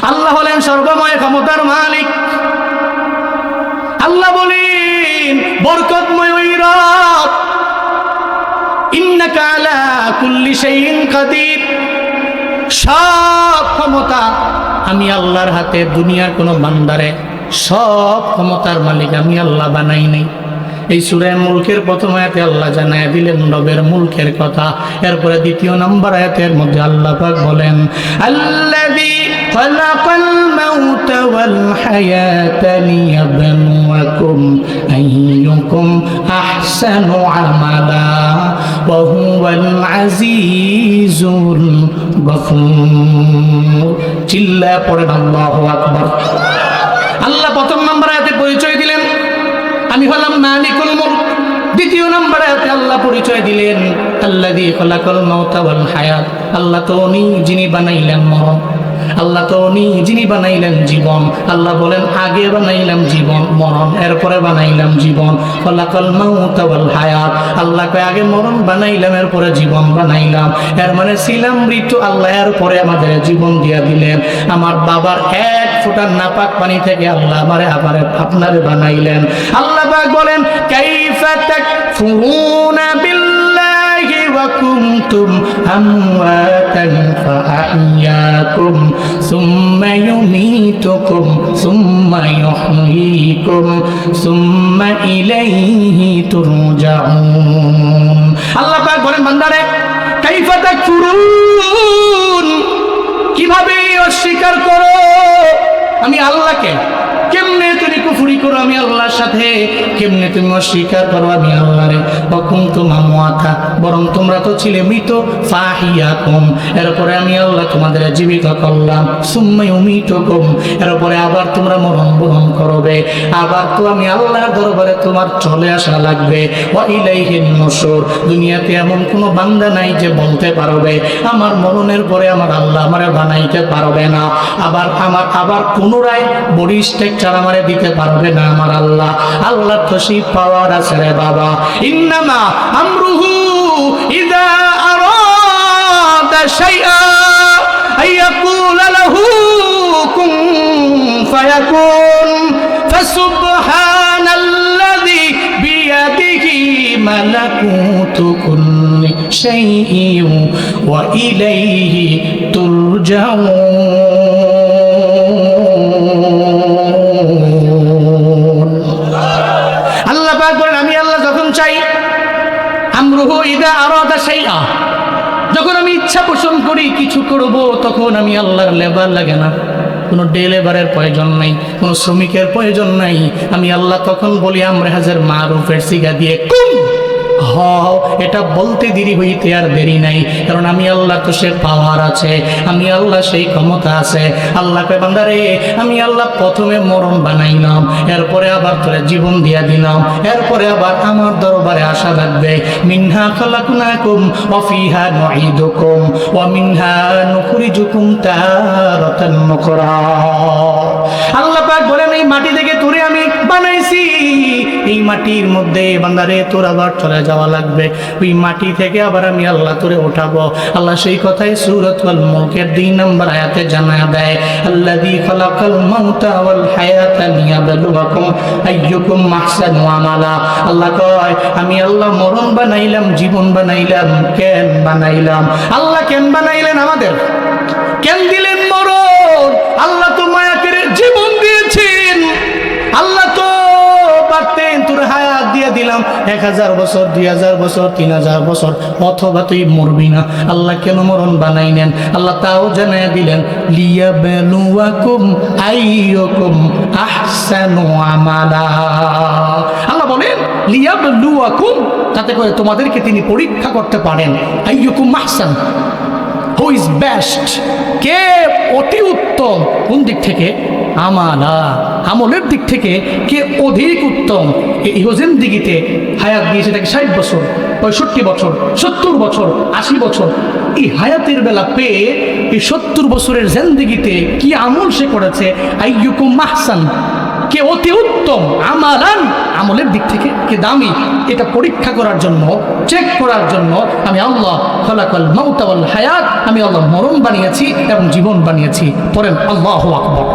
আল্লাহ হলেন সর্বময় ক্ষমতার মালিক। আল্লাহ বলেন বরকতময় ওই রব, ইন্নাকা আলা কুল্লি শাইইন কাদির। সব ক্ষমতা আমি আল্লাহর হাতে। দুনিয়ার কোনো বান্দারে সব ক্ষমতার মালিক আমি আল্লাহ বানাই নাই। এই সূরা মুলকের প্রথম আয়াতে আল্লাহ জানায় দিলেন রবের মুলকের কথা। এরপরে দ্বিতীয় নম্বর আয়াতের মধ্যে আল্লাহ পাক বলেন আল্লাযী খালাকাল মাউতা ওয়াল হায়াতা লিয়াবলুয়াকুম আইয়ুকুম আহসানু আমালা ওয়া হুয়াল আজিজুল গফুর। চিল্লায়ে পড়েন আল্লাহু আকবার। আল্লাহ প্রথম নম্বর আয়াতে পরিচয় দিলেন আমি হলাম মালিকুল মুলক। দ্বিতীয় নম্বর আয়াতে আল্লাহ পরিচয় দিলেন আল্লাযী খালাকাল মাউতা ওয়াল হায়াত। আল্লাহ তো উনি যিনি বানাইলেন মরণ, আল্লাহ তো উনি যিনি বানাইলেন জীবন। আল্লাহ বলেন আগে বানাইলাম জীবন মরণ, এরপরে বানাইলাম জীবন। খালাকাল মাউতা ওয়াল হায়াত, আল্লাহ কয় আগে মরণ বানাইলাম এরপরে জীবন বানাইলাম। এর মানে ছিলাম মৃত্যু, আল্লাহ এরপরে আমাদের জীবন দিয়া দিলেন। আমার বাবার এক ফোঁটা নাপাক পানি থেকে আল্লাহ আমারে আবার আপনারে বানাইলেন। আল্লাহ পাক বলেন কাইফা তাকফুরুনা বিল্লাহি ওয়া কুনতুম আমওয়াতান ফাআহইয়াকুম সুম্মা ইউমীতুকুম সুম্মা ইউহয়ীকুম সুম্মা ইলাইহি তুরজাউন। আল্লাহ পাক বলেন বান্দারে কাইফা তাকফুরুন, কিভাবে অস্বীকার করো আমি আল্লাহকে? কেমনে তুমি কুফরি করো আমি আল্লাহর সাথে? কেমনে তুমি অস্বীকার করো আমি আল্লাহরে? কুনতুম আমওয়াতা, বরং তোমরা তো ছিলে মৃত। ফাহিয়াকুম, এরপরে আমি আল্লাহ তোমাদের জীবিত করলাম। সুম্মা ইউমীতুকুম, এরপরে আবার তোমরা মরণ বরণ করবে। আবার তো আমি আল্লাহর দরবারে তোমার চলে আসা লাগবে। ওয়া ইলাইহিন নুশুর, দুনিয়াতে এমন কোনো বান্দা নাই যে বলতে পারবে আমার মরণের পরে আমার আল্লাহ আমারে বানাইতে পারবে না। আবার পুনরায় বডি স্ট্রাকচার আমারে দিতে পারবে না আমার আল্লাহ। আল্লাহ তো সেই পাওয়ার আছে রে বাবা। ইন্নামা আমরুহু ইযা আরাদা শাইআ আইয়াকুলা লাহু কুন ফায়াকুন। ফাসুবহানাল্লাযী বিয়াদিহি মালাকুতু কুল্লি শাইইন ওয়া ইলাইহি তুরজাউন। আল্লাহ পাক বলেন আমি আল্লাহ যখন চাই, আমরুহু ইযা আরাদা শাইআ, যখন আমি ইচ্ছা পোষণ করি কিছু করব, তখন আমি আল্লাহর লেবার লাগে না, কোনো ডে লেবারের প্রয়োজন নাই, কোনো শ্রমিকের প্রয়োজন নাই। আমি আল্লাহ তখন বলি আমরে হাজার মারুফের সিগা দিয়ে কুন হও। এটা বলতে দেরি হইতে আর দেরি নাই, কারণ আমি আল্লাহ তো সে পাওয়ার আছে, আমি আল্লাহ সেই ক্ষমতা আছে। আল্লাহ কয় বান্দারে আমি আল্লাহ প্রথমে মরণ বানাইলাম, এরপরে আবার তোরে জীবন দিয়া দিলাম, এরপরে আবার আমার দরবারে আসা লাগবে। মিনহা খালাকনাকুম ওয়া ফিহা নুঈদুকুম ওয়া মিনহা নুখরিজুকুম তারাতান নুকরা। আল্লাহ পাক বলেন এই মাটি থেকে তোরে আমি বানাইছি, এই মাটির মধ্যে বান্দারে তোর আবার চলে যাওয়া লাগবে, ওই মাটি থেকে আবার আমি আল্লাহ তোরে উঠাবো। আল্লাহ সেই কথাই সূরাতুল মুলকের 2 নম্বর আয়াতে জানায়া দেয় আল্লাযী খালাকাল মাউতা ওয়াল হায়াতা লিয়াবলুয়াকুম আইয়ুকুম আহসানু আমালা। আল্লাহ কয় আমি আল্লাহ মরণ বানাইলাম, জীবন বানাইলাম। কেন বানাইলাম? আল্লাহ কেন বানাইলেন আমাদের? কেন দিলেন মরণ? আল্লাহ তো মায়া করে জীবন দিয়েছেন। আল্লাহ তো পারতেন তোর হায়াত দিয়ে দিলাম 1000 বছর, 2000 বছর, 3000 বছর, অথবা তুই মরবি না। আল্লাহ কেন মরণ বানাইলেন? আল্লাহ তাও জানায় দিলেন লিয়াবলুয়াকুম আইয়ুকুম আহসানু আমালা। আল্লাহ বলেন লিয়াবলুয়াকুম, যাতে করে তোমাদেরকে তিনি পরীক্ষা করতে পারেন। আইয়ুকুম আহসান, হু ইজ বেস্ট, কে অতি উত্তম। কোন দিক থেকে? আমালা, আমলের দিক থেকে কে অধিক উত্তম। এই জিন্দেগিতে হায়াত দিয়েছে তাকে 60 বছর, 65 বছর, 70 বছর, 80 বছর। এই হায়াতের বেলা পেয়ে এই 70 বছরের জিন্দেগিতে কি আমল সে করেছে? আইয়ুকুম আহসান, কে অতি উত্তম, আমালান আমলের দিক থেকে কে দামি, এটা পরীক্ষা করার জন্য, চেক করার জন্য আমি আল্লাহ খলাকাল মাউতা ওয়াল হায়াত, আমি আল্লাহ মরণ বানিয়েছি এবং জীবন বানিয়েছি। পড়েন আল্লাহু আকবার।